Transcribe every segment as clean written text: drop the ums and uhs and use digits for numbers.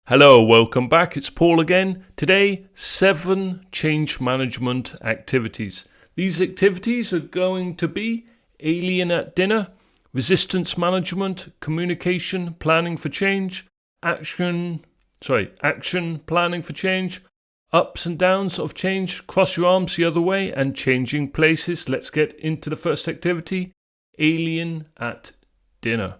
Hello, welcome back. It's Paul again. Today, 7 change management activities. These activities are going to be alien at dinner, resistance management, communication, planning for change, action planning for change, ups and downs of change, cross your arms the other way, and changing places. Let's get into the first activity, alien at dinner.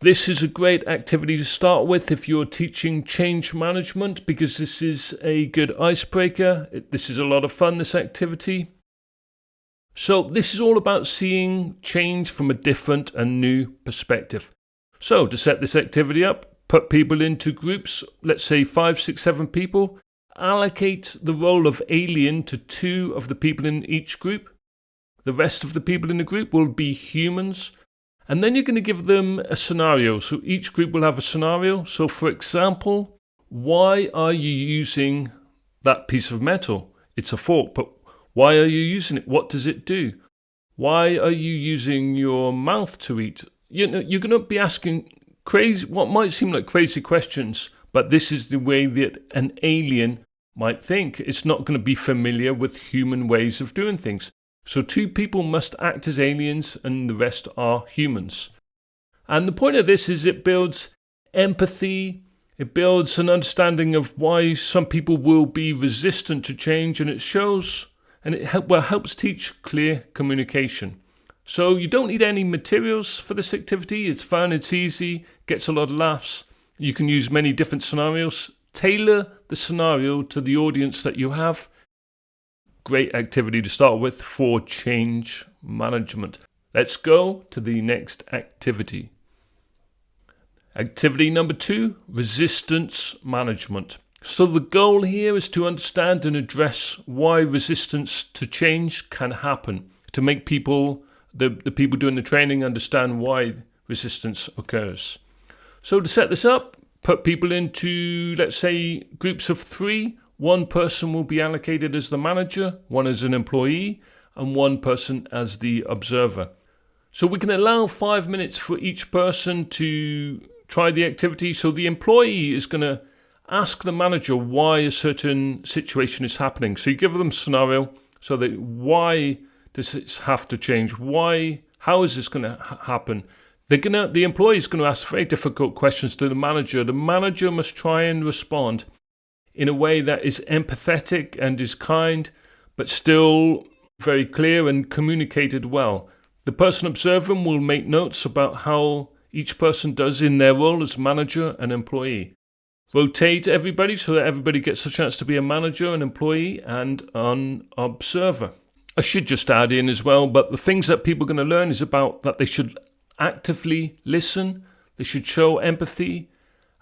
This is a great activity to start with if you're teaching change management because this is a good icebreaker. This is a lot of fun, this activity. So this is all about seeing change from a different and new perspective. So to set this activity up, put people into groups, let's say 5, 6, 7 people. Allocate the role of alien to 2 of the people in each group. The rest of the people in the group will be humans. And then you're going to give them a scenario. So each group will have a scenario. So for example, why are you using that piece of metal? It's a fork, but why are you using it? What does it do? Why are you using your mouth to eat? You're going to be asking what might seem like crazy questions, but this is the way that an alien might think. It's not going to be familiar with human ways of doing things. So 2 people must act as aliens and the rest are humans. And the point of this is it builds empathy, it builds an understanding of why some people will be resistant to change, and it shows and it helps teach clear communication. So you don't need any materials for this activity. It's fun, it's easy, gets a lot of laughs. You can use many different scenarios. Tailor the scenario to the audience that you have. Great activity to start with for change management. Let's go to the next activity. Activity number 2, resistance management. So the goal here is to understand and address why resistance to change can happen, to make people, the people doing the training, understand why resistance occurs. So to set this up, put people into, let's say, groups of 3. 1 person will be allocated as the manager, 1 as an employee, and 1 person as the observer. So we can allow 5 minutes for each person to try the activity. So the employee is going to ask the manager why a certain situation is happening. So you give them a scenario, so that why does it have to change? How is this going to happen? The employee is going to ask very difficult questions to the manager. The manager must try and respond in a way that is empathetic and is kind, but still very clear and communicated well. The person observing will make notes about how each person does in their role as manager and employee. Rotate everybody so that everybody gets a chance to be a manager, an employee, and an observer. I should just add in as well, but the things that people are going to learn is about that they should actively listen, they should show empathy,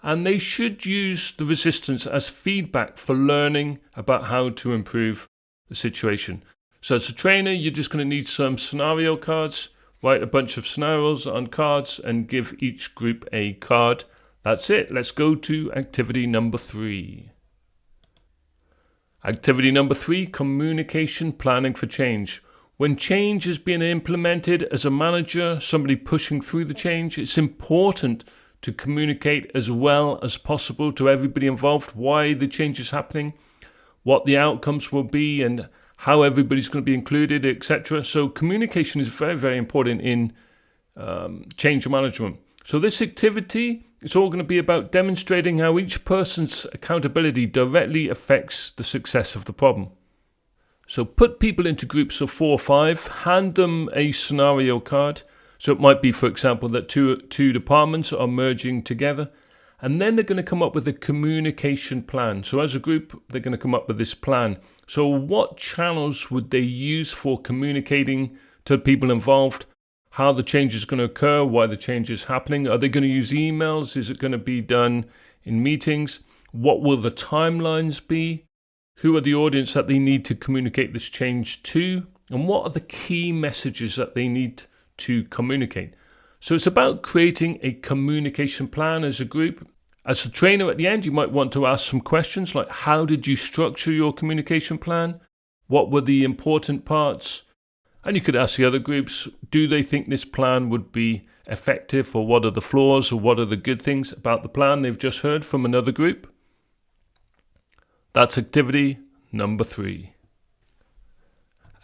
and they should use the resistance as feedback for learning about how to improve the situation. So as a trainer, you're just going to need some scenario cards, write a bunch of scenarios on cards and give each group a card. That's it. Let's go to activity number 3. Activity number 3, communication planning for change. When change is being implemented as a manager, somebody pushing through the change, it's important to communicate as well as possible to everybody involved why the change is happening, what the outcomes will be, and how everybody's going to be included, etc. So communication is very, very important in change management. So this activity is all going to be about demonstrating how each person's accountability directly affects the success of the problem. So put people into groups of 4 or 5, hand them a scenario card. So it might be, for example, that two departments are merging together, and then they're going to come up with a communication plan. So as a group, they're going to come up with this plan. So what channels would they use for communicating to the people involved how the change is going to occur, why the change is happening? Are they going to use emails? Is it going to be done in meetings? What will the timelines be? Who are the audience that they need to communicate this change to? And what are the key messages that they need to communicate? So it's about creating a communication plan as a group. As a trainer at the end, you might want to ask some questions like, how did you structure your communication plan? What were the important parts? And you could ask the other groups, do they think this plan would be effective, or what are the flaws, or what are the good things about the plan they've just heard from another group. That's activity number 3.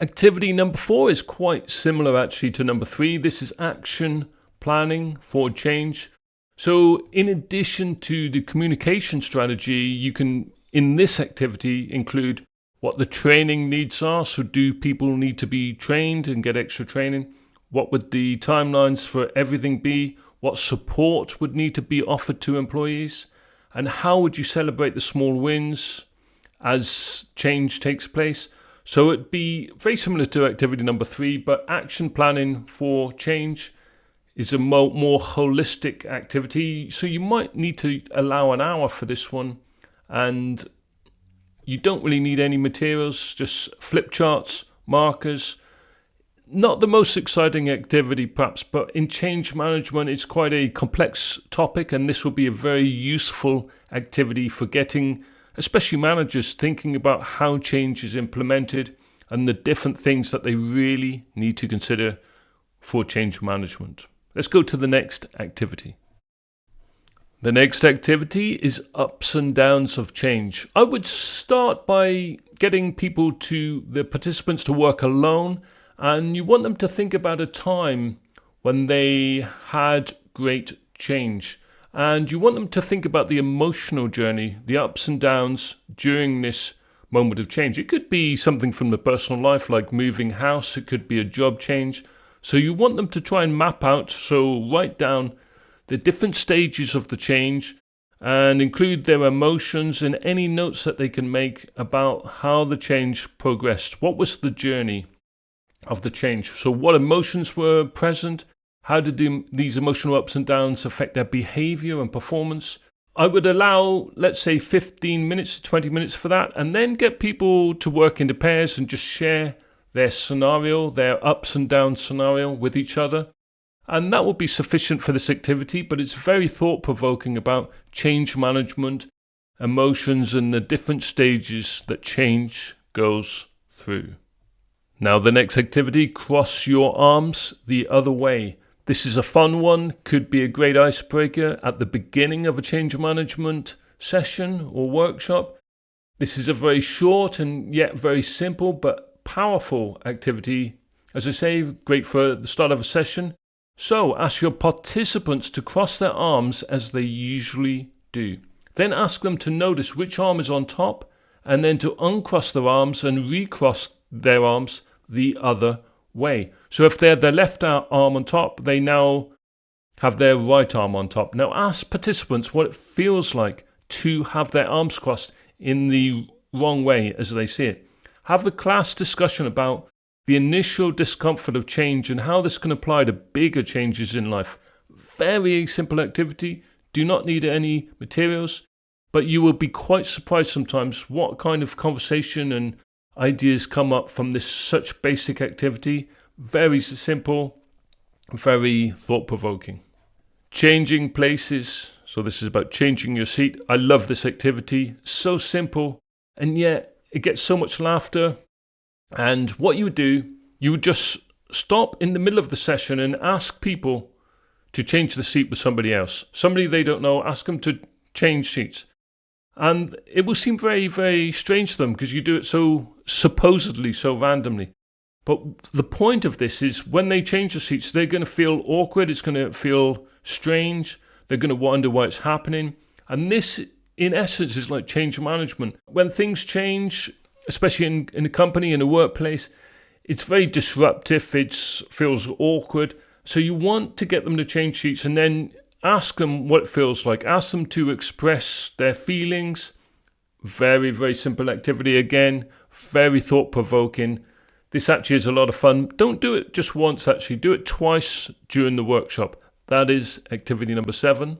Activity number 4 is quite similar actually to number 3. This is action planning for change. So in addition to the communication strategy, you can, in this activity, include what the training needs are. So do people need to be trained and get extra training? What would the timelines for everything be? What support would need to be offered to employees? And how would you celebrate the small wins as change takes place? So it'd be very similar to activity number 3, but action planning for change is a more holistic activity. So you might need to allow an hour for this one, and you don't really need any materials, just flip charts, markers. Not the most exciting activity perhaps, but in change management it's quite a complex topic, and this will be a very useful activity for getting especially managers thinking about how change is implemented and the different things that they really need to consider for change management. Let's go to the next activity. The next activity is ups and downs of change. I would start by getting the participants to work alone, and you want them to think about a time when they had great change. And you want them to think about the emotional journey, the ups and downs during this moment of change. It could be something from the personal life, like moving house. It could be a job change. So you want them to try and map out, so write down the different stages of the change and include their emotions and any notes that they can make about how the change progressed. What was the journey of the change? So what emotions were present? How did these emotional ups and downs affect their behavior and performance? I would allow, let's say, 15 minutes, 20 minutes for that, and then get people to work into pairs and just share their scenario, their ups and downs scenario with each other. And that will be sufficient for this activity, but it's very thought-provoking about change management, emotions, and the different stages that change goes through. Now the next activity, cross your arms the other way. This is a fun one, could be a great icebreaker at the beginning of a change management session or workshop. This is a very short and yet very simple but powerful activity. As I say, great for the start of a session. So ask your participants to cross their arms as they usually do. Then ask them to notice which arm is on top, and then to uncross their arms and recross their arms the other way. So if they're their left arm on top, they now have their right arm on top. Now ask participants what it feels like to have their arms crossed in the wrong way as they see it. Have the class discussion about the initial discomfort of change and how this can apply to bigger changes in life. Very simple activity. Do not need any materials, but you will be quite surprised sometimes what kind of conversation and ideas come up from this such basic activity. Very simple, very thought-provoking. Changing places. So this is about changing your seat. I love this activity. So simple, and yet it gets so much laughter. And what you would do, you would just stop in the middle of the session and ask people to change the seat with somebody else. Somebody they don't know, ask them to change seats. And it will seem very, very strange to them because you do it so supposedly, so randomly. But the point of this is when they change the seats, they're going to feel awkward. It's going to feel strange. They're going to wonder why it's happening. And this, in essence, is like change management. When things change, especially in a company, in a workplace, it's very disruptive. It feels awkward. So you want to get them to change seats and then ask them what it feels like. Ask them to express their feelings. Very, very simple activity again. Very thought-provoking. This actually is a lot of fun. Don't do it just once, actually. Do it twice during the workshop. That is activity number 7.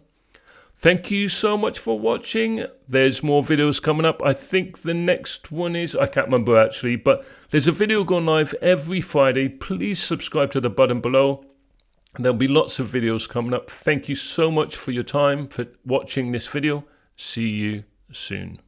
Thank you so much for watching. There's more videos coming up. I think the next one is, I can't remember actually, but there's a video going live every Friday. Please subscribe to the button below. There'll be lots of videos coming up. Thank you so much for your time, for watching this video. See you soon.